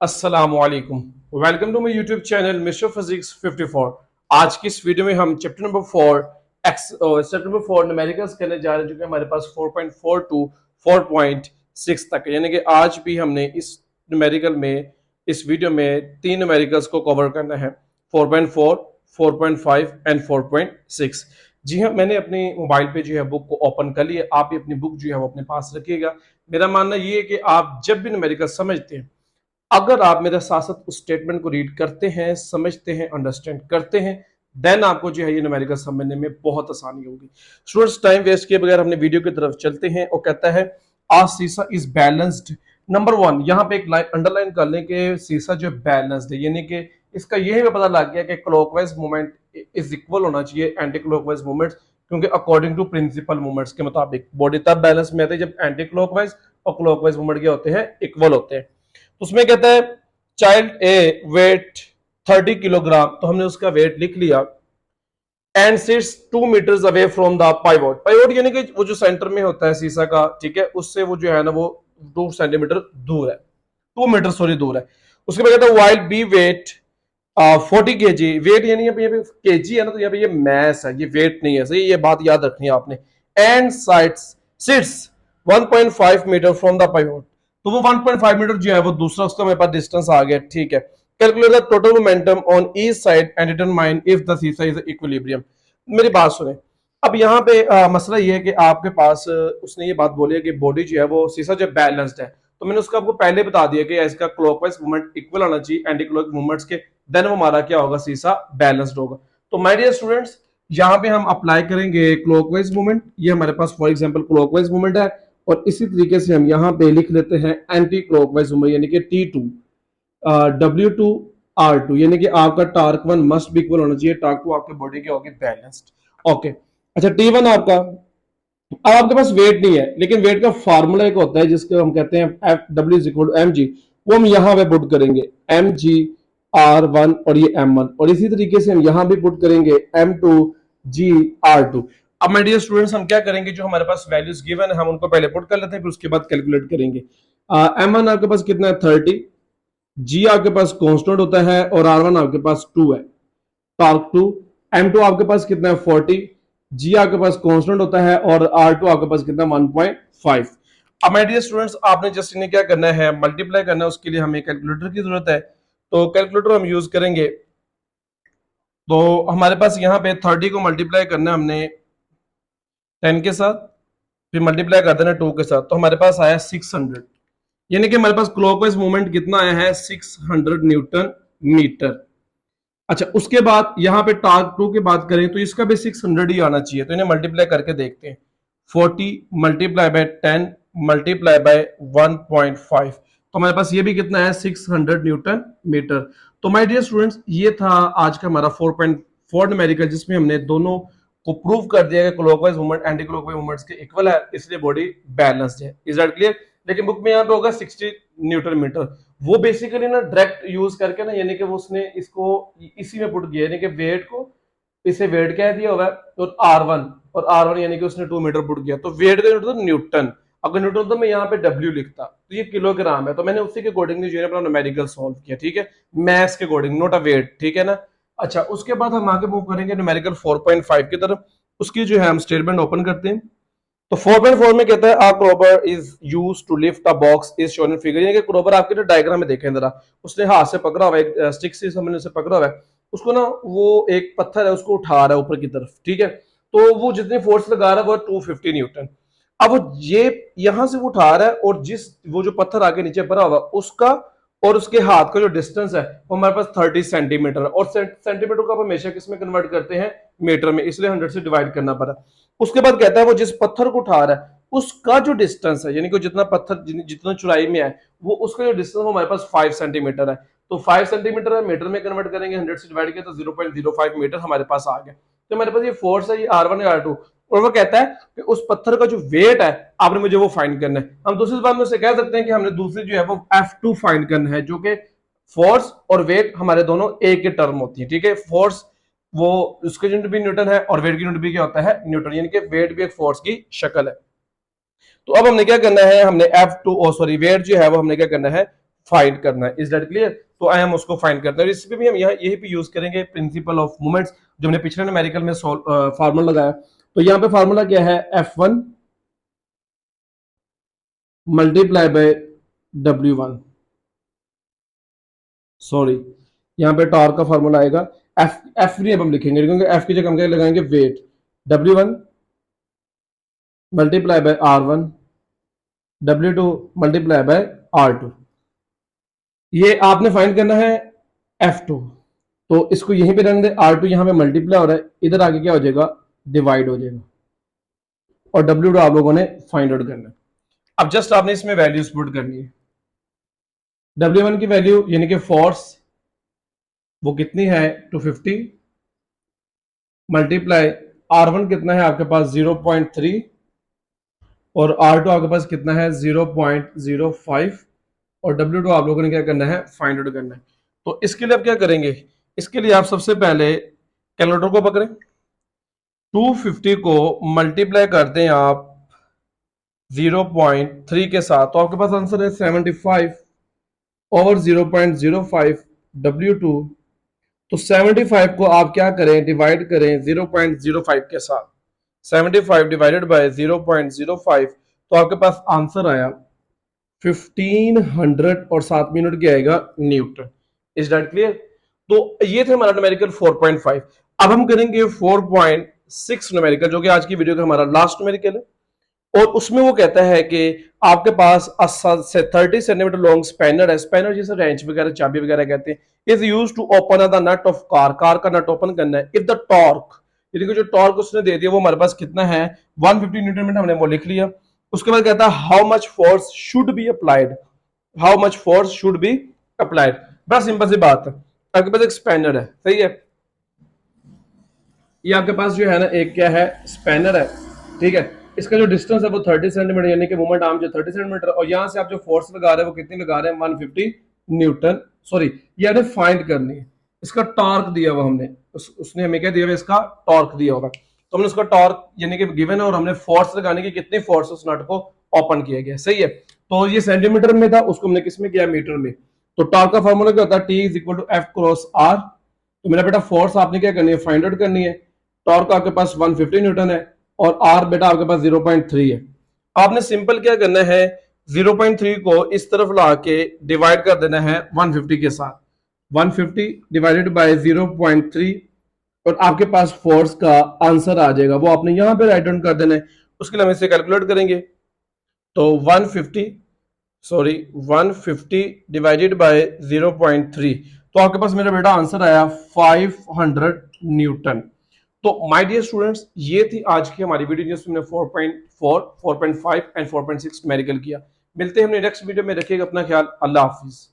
अस्सलामुअलैकुम। Welcome to my YouTube channel mister physics 54। आज की इस वीडियो में हम chapter number 4 chapter number 4 numericals करने जा रहे हैं, जो कि हमारे पास 4.4 टू 4.6 तक है। यानी कि आज भी हमने इस न्यूमेरिकल में इस वीडियो में तीन न्यूमेरिकल्स को कवर करना है, 4.4, 4.5 एंड 4.6। जी हाँ, मैंने अपनी मोबाइल पे जो है बुक को ओपन कर लिया। आप भी अपनी बुक जो है वो अपने पास रखिएगा। मेरा मानना ये है कि आप जब भी न्यूमेरिकल समझते हैं, अगर आप मेरे साथ साथ उस स्टेटमेंट को रीड करते हैं, समझते हैं, अंडरस्टैंड करते हैं, देन आपको जो है ये न्यूमेरिकल समझने में बहुत आसानी होगी। स्टूडेंट्स, टाइम वेस्ट किए बगैर हमने वीडियो की तरफ चलते हैं। और कहता है आ सीसा इज बैलेंस्ड। नंबर वन, यहाँ पे एक लाइन अंडरलाइन कर लें कि सीसा जो बैलेंस्ड है, यानी कि इसका यही भी पता लग गया कि क्लॉकवाइज मूवमेंट इज इक्वल होना चाहिए एंटी क्लॉकवाइज मूवमेंट्स, क्योंकि अकॉर्डिंग टू प्रिंसिपल मूवमेंट्स के मुताबिक बॉडी तब बैलेंस में आती है जब एंटी क्लॉकवाइज और क्लॉकवाइज मूवमेंट क्या होते हैं, इक्वल होते हैं। तो उसमें कहता है चाइल्ड ए वेट 30 किलोग्राम, तो हमने उसका वेट लिख लिया। And sits 2 metres away from the pivot. Pivot यानी कि वो जो सेंटर में होता है शीशा का, ठीक है, उससे वो जो है ना वो 2 सेंटीमीटर दूर है, 2 मीटर सॉरी दूर है। उसके बाद कहता है while B weight 40 kg। Weight यानी यहाँ पे केजी है ना, तो यहाँ पे ये मैस है, ये वेट नहीं है। सही, ये बात याद रखनी है आपने। And sites sits 1.5 metre from the pivot, तो वो 1.5 मीटर जो है वो दूसरा उसका मेरे पास डिस्टेंस आ गया, ठीक है। Calculate the total momentum on each side and determine if the सीसा इज इक्विलिब्रियम। मेरी बात सुने। अब यहाँ पे मसला ये है कि आपके पास उसने ये बात बोली है कि बॉडी जो है वो सीसा जो बैलेंस्ड है, तो मैंने उसका आपको पहले बता दिया कि इसका क्लॉकवाइज मूवमेंट इक्वल आना चाहिए एंटी क्लॉक मूवमेंट्स के, देन वो हमारा क्या होगा, सीसा बैलेंस्ड होगा। तो माय डियर स्टूडेंट्स, यहाँ पे हम अप्लाई करेंगे क्लॉकवाइज मूवमेंट। ये हमारे पास फॉर एग्जांपल क्लॉकवाइज मूवमेंट है, और इसी तरीके से हम यहाँ पे लिख लेते हैं एंटी क्लॉकवाइज मूवमेंट, यानी कि T2 W2 R2, यानी कि आपका टार्क वन मस्ट भी इक्वल होना चाहिए, टार्क टू आपके बॉडी के होगी बैलेंस्ड। ओके, अच्छा T1 आपका। अब आपके पास वेट नहीं है, लेकिन वेट का फार्मूला एक होता है जिसको हम कहते हैं F W is equal to M G. वो हम यहाँ पे पुट करेंगे mg R1 और ये m1, और इसी तरीके से हम यहाँ भी पुट करेंगे m2g R2। अब माय डियर स्टूडेंट्स, हम क्या करेंगे, जो हमारे पास वैल्यूज गिवन है हम उनको पहले पुट कर लेते हैं, फिर उसके बाद कैलकुलेट करेंगे। m1 आपके पास कितना है 30, g आपके पास कांस्टेंट होता है, और R1 आपके पास 2 है, टॉर्क टू। M2 आपके पास कितना है 40, जी आपके पास कांस्टेंट होता है, और R2 आपके पास कितना 1.5। अब माय डियर स्टूडेंट्स, आपने जस्ट इन्हें क्या करना है, मल्टीप्लाई करना है। उसके लिए हमें कैलकुलेटर की जरूरत है, तो कैलकुलेटर हम यूज करेंगे। तो हमारे पास यहाँ पे 30 को मल्टीप्लाई करना है हमने 10 के साथ, फिर मल्टीप्लाई कर देना 2 के साथ, तो हमारे पास आया 600। यानी कि हमारे पास क्लॉकवाइज मूवमेंट कितना आया है, 600 न्यूटन मीटर। अच्छा, उसके बाद यहाँ पे टार्क टू की बात करें तो इसका भी 600 ही आना चाहिए, तो इन्हें मल्टीप्लाई करके देखते हैं। 40 मल्टीप्लाई बाय 10 मल्टीप्लाई बाय 1.5, तो हमारे पास ये भी कितना है, 600 न्यूटन मीटर। तो माय डियर स्टूडेंट्स, ये था आज का हमारा 4.4 न्यूमेरिकल, जिसमें हमने दोनों को प्रूव कर दिया कि clockwise movement anti clockwise movements के इक्वल है, इसलिए बॉडी बैलेंस्ड है। Is that clear? लेकिन बुक में यहाँ पे होगा 60 न्यूटन मीटर। वो बेसिकली ना डायरेक्ट यूज करके ना, यानी कि वो उसने इसको इसी में पुट किया, यानी कि वेट को इसे वेट कह दिया होगा, तो R1 यानी कि उसने 2 मीटर पुट किया, तो वेट का यूनिट तो न्यूटन। अगर न्यूटन तो मैं यहाँ पे W लिखता, तो ये किलोग्राम है, तो मैंने उसी के अकॉर्डिंगली जो है अपना न्यूमेरिकल सॉल्व किया, ठीक है, मैथ्स के अकॉर्डिंग, नॉट अ वेट, ठीक है ना। अच्छा, उसके बाद हम आगे मूव करेंगे न्यूमेरिकल 4.5 की तरफ। उसकी जो है हम स्टेटमेंट ओपन करते हैं। तो 4.4 में कहता है a crowbar is used to lift a box is shown in figure, यानी कि क्रोबर आपके डायग्राम में देखें जरा, उसने हाथ से पकड़ा हुआ है, एक स्टिक से हमने उसे पकड़ा हुआ है, उसको ना वो एक पत्थर है उसको उठा रहा है ऊपर की तरफ, ठीक है। तो वो जितनी फोर्स लगा रहा है वो 250 न्यूटन। अब वो ये यहां से वो उठा रहा है, और जिस वो जो पत्थर आगे नीचे पड़ा हुआ उसका और उसके हाथ का जो डिस्टेंस है वो हमारे पास 30 सेंटीमीटर है, और सेंटीमीटर को आप हमेशा किसमें कन्वर्ट करते हैं, मीटर में, इसलिए 100 से डिवाइड करना पड़ा। उसके बाद कहता है वो जिस पत्थर को उठा रहा है उसका जो डिस्टेंस है, यानी कि जितना पत्थर जितना चौड़ाई में है, वो उसका जो डिस्टेंस है हमारे पास 5 सेंटीमीटर है। तो 5 सेंटीमीटर है, मीटर में कन्वर्ट करेंगे, 100 से डिवाइड किया तो 0.05 मीटर हमारे पास आ गया। तो हमारे पास ये फोर्स है, ये R1 और R2, और वो कहता है कि उस पत्थर का जो वेट है आपने मुझे वो फाइंड करना है। हम दूसरी बात में उसे कह सकते हैं कि हमने दूसरी जो है वो F2 फाइंड करना है, जो कि फोर्स और वेट हमारे दोनों एक के टर्म होती है, ठीक है। फोर्स वो उसके यूनिट भी न्यूटन है, और वेट की यूनिट भी क्या होता है, न्यूटन, यानी कि वेट भी एक फोर्स की शक्ल है। तो अब हमने क्या करना है, हमने F2 सॉरी वेट जो है वो हमने क्या करना है, फाइंड करना है। Is that clear? तो आई हम उसको फाइंड करते हैं। इस पे भी हम यहाँ यही पे यूज करेंगे प्रिंसिपल ऑफ मोमेंट्स जो हमने पिछले न्यूमेरिकल में फार्मूला लगाया। तो यहाँ पे फार्मूला क्या है, F1 multiply by W1, sorry यहाँ पे टॉर्क का फार्मूला आएगा, एफ नहीं अब हम लिखेंगे क्योंकि एफ की जगह हम क्या लगाएंगे, weight, W1 multiply by R1, W2 multiply by R2। ये आपने फाइंड करना है F2, तो इसको यहीं पे रहने दे, R2 यहाँ पे मल्टीप्लाई हो रहा है, इधर आगे क्या हो जाएगा, डिवाइड हो जाएगा, और W2 आप लोगों ने फाइंड आउट करना है। अब जस्ट आपने इसमें वैल्यूज पुट करनी है। W1 की वैल्यू यानी कि फोर्स वो कितनी है 250, मल्टीप्लाई R1 कितना है आपके पास 0.3, और R2 आपके पास कितना है 0.05, और W2 आप लोगों ने क्या करना है, फाइंड आउट करना है। तो इसके लिए आप क्या करेंगे, इसके लिए आप सबसे पहले कैलकुलेटर को पकड़ें, 250 को मल्टीप्लाई करते हैं आप 0.3 के साथ, तो आपके पास आंसर है 75 ओवर 0.05 W2। तो 75 को आप क्या करें, डिवाइड करें 0.05 के साथ, 75 डिवाइडेड बाय 0.05, तो आपके पास आंसर आया 1500 और 7 मिनट क्या आएगा, न्यूटन। Is that clear? तो ये थे हमारा न्यूमेरिकल 4.5। अब हम करेंगे 4.6 न्यूमेरिकल, जो कि आज की वीडियो का हमारा लास्ट न्यूमेरिकल है, और उसमें वो कहता है कि आपके पास 30 सेंटीमीटर लॉन्ग स्पैनर है, स्पैनर जिसे रेंच वगैरह चाबी वगैरह कहते हैं, is use to open the nut of car, car का नट ओपन करना है। इफ द टॉर्क, यानी कि जो टॉर्क उसने दे दिया वो हमारे पास कितना है 150 न्यूटन मीटर, हमने वो लिख लिया। उसके बाद कहता है how much force should be applied, how much force should be applied. बड़ा सिंपल सी बात है, आपके पास एक स्पैनर है, सही है, ये आपके पास जो है ना एक क्या है, स्पैनर है, ठीक है, इसका जो डिस्टेंस है वो 30 सेंटीमीटर, यानी कि मोमेंट आर्म जो 30 सेंटीमीटर, और यहां से आप जो फोर्स लगा रहे हैं वो कितनी लगा रहे हैं 150 न्यूटन, सॉरी ये हमें फाइंड करनी है। इसका टॉर्क दिया हुआ हमने, उसने हमें क्या दिया हुआ, इसका टॉर्क दिया होगा, तो हमने उसका टॉर्क यानी कि गिवन है, और हमने फोर्स लगाने की कितनी फोर्स उस नट को ओपन किया गया, सही है। तो ये सेंटीमीटर में था, उसको हमने किस में किया, मीटर में। तो टॉर्क का फॉर्मूला क्या होता है, T is equal to F cross R। तो मेरा बेटा फोर्स आपने क्या करनी है, फाइंड आउट करनी है। टॉर्क आपके पास 150 न्यूटन है, और आर बेटा आपके पास 0.3 है। आपने सिंपल क्या करना है, 0.3 को इस तरफ ला के डिवाइड कर देना है 150 के साथ, 150 डिवाइडेड बाय 0.3, और आपके पास फोर्स का आंसर आ जाएगा, वो आपने यहां पे राइट डाउन कर देना है। उसके लिए हम इसे कैलकुलेट करेंगे, तो 150 डिवाइडेड बाय 0.3, तो आपके पास मेरा बेटा आंसर आया 500 न्यूटन। तो माय डियर स्टूडेंट्स, ये थी आज की हमारी वीडियो जिसमें 4.4, 4.5 एंड 4.6 न्यूमेरिकल किया। मिलते हैं हमने नेक्स्ट वीडियो में, रखिएगा अपना ख्याल, अल्लाह हाफिज।